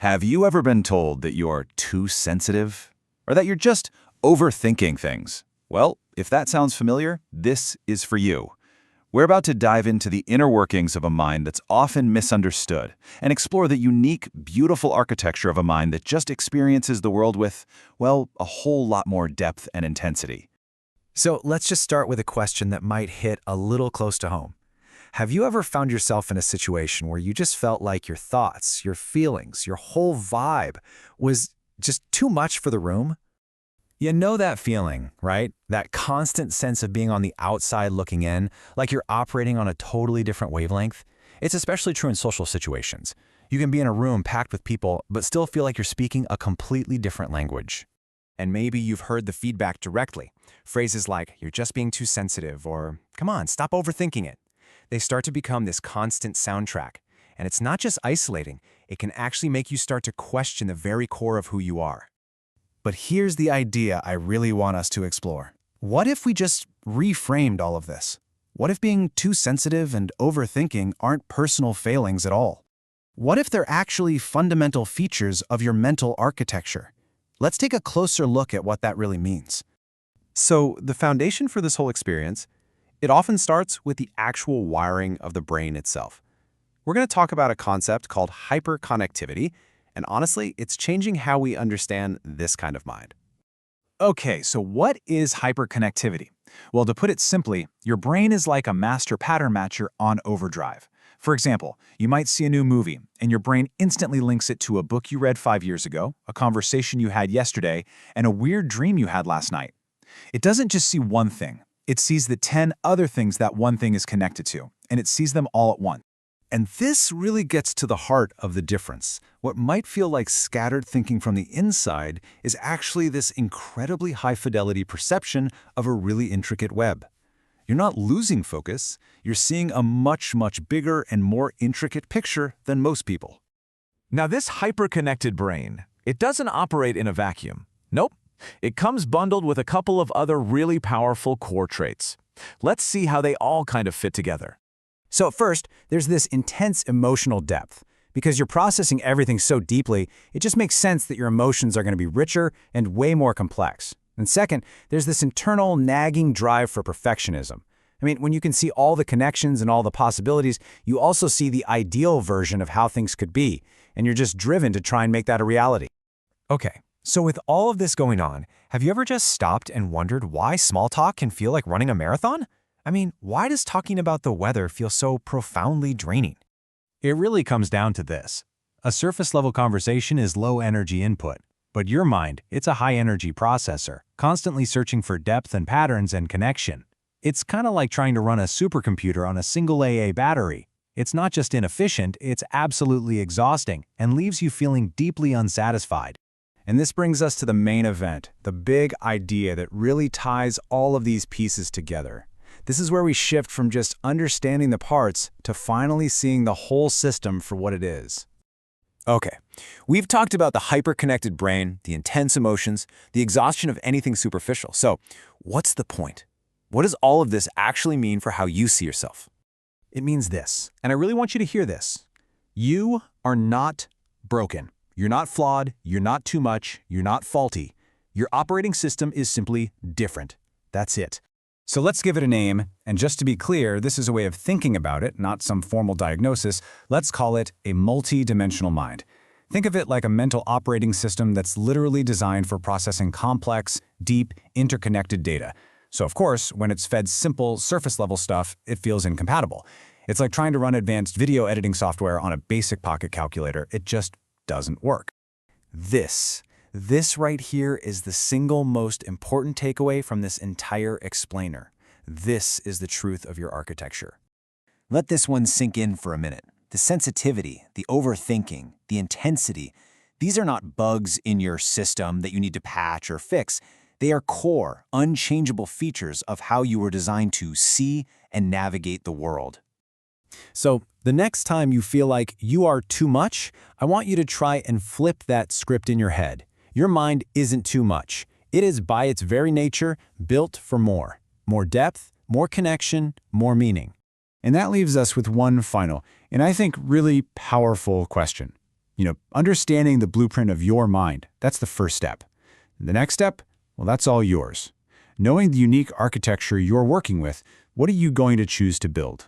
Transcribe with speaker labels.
Speaker 1: Have you ever been told that you're too sensitive? Or that you're just overthinking things? Well, if that sounds familiar, this is for you. We're about to dive into the inner workings of a mind that's often misunderstood and explore the unique, beautiful architecture of a mind that just experiences the world with, well, a whole lot more depth and intensity.
Speaker 2: So let's just start with a question that might hit a little close to home. Have you ever found yourself in a situation where you just felt like your thoughts, your feelings, your whole vibe was just too much for the room? You know that feeling, right? That constant sense of being on the outside looking in, like you're operating on a totally different wavelength. It's especially true in social situations. You can be in a room packed with people, but still feel like you're speaking a completely different language.
Speaker 3: And maybe you've heard the feedback directly. Phrases like, "You're just being too sensitive," or "Come on, stop overthinking it." They start to become this constant soundtrack. And it's not just isolating, it can actually make you start to question the very core of who you are.
Speaker 2: But here's the idea I really want us to explore. What if we just reframed all of this? What if being too sensitive and overthinking aren't personal failings at all? What if they're actually fundamental features of your mental architecture? Let's take a closer look at what that really means.
Speaker 3: So the foundation for this whole experience, it often starts with the actual wiring of the brain itself. We're going to talk about a concept called hyperconnectivity, and honestly, it's changing how we understand this kind of mind.
Speaker 4: Okay, so what is hyperconnectivity? Well, to put it simply, your brain is like a master pattern matcher on overdrive. For example, you might see a new movie, and your brain instantly links it to a book you read 5 years ago, a conversation you had yesterday, and a weird dream you had last night. It doesn't just see one thing. It sees the 10 other things that one thing is connected to, and it sees them all at once.
Speaker 2: And this really gets to the heart of the difference. What might feel like scattered thinking from the inside is actually this incredibly high-fidelity perception of a really intricate web. You're not losing focus, you're seeing a much, much bigger and more intricate picture than most people.
Speaker 4: Now this hyperconnected brain, it doesn't operate in a vacuum. Nope. It comes bundled with a couple of other really powerful core traits. Let's see how they all kind of fit together.
Speaker 2: So first, there's this intense emotional depth. Because you're processing everything so deeply, it just makes sense that your emotions are going to be richer and way more complex. And second, there's this internal nagging drive for perfectionism. I mean, when you can see all the connections and all the possibilities, you also see the ideal version of how things could be, and you're just driven to try and make that a reality.
Speaker 3: Okay, so with all of this going on, have you ever just stopped and wondered why small talk can feel like running a marathon? I mean, why does talking about the weather feel so profoundly draining?
Speaker 4: It really comes down to this. A surface-level conversation is low-energy input, but your mind, it's a high-energy processor, constantly searching for depth and patterns and connection. It's kind of like trying to run a supercomputer on a single AA battery. It's not just inefficient, it's absolutely exhausting and leaves you feeling deeply unsatisfied.
Speaker 2: And this brings us to the main event, the big idea that really ties all of these pieces together. This is where we shift from just understanding the parts to finally seeing the whole system for what it is.
Speaker 3: Okay, we've talked about the hyperconnected brain, the intense emotions, the exhaustion of anything superficial. So, what's the point? What does all of this actually mean for how you see yourself?
Speaker 2: It means this, and I really want you to hear this. You are not broken. You're not flawed, you're not too much, you're not faulty. Your operating system is simply different. That's it. So let's give it a name, and just to be clear, this is a way of thinking about it, not some formal diagnosis. Let's call it a multi-dimensional mind. Think of it like a mental operating system that's literally designed for processing complex, deep, interconnected data. So of course, when it's fed simple, surface-level stuff, it feels incompatible. It's like trying to run advanced video editing software on a basic pocket calculator. It just doesn't work. This right here is the single most important takeaway from this entire explainer. This is the truth of your architecture.
Speaker 5: Let this one sink in for a minute. The sensitivity, the overthinking, the intensity, these are not bugs in your system that you need to patch or fix. They are core, unchangeable features of how you were designed to see and navigate the world.
Speaker 2: So the next time you feel like you are too much, I want you to try and flip that script in your head. Your mind isn't too much. It is by its very nature built for more. More depth, more connection, more meaning. And that leaves us with one final, and I think really powerful question.
Speaker 4: Understanding the blueprint of your mind, that's the first step. The next step, well, that's all yours. Knowing the unique architecture you're working with, what are you going to choose to build?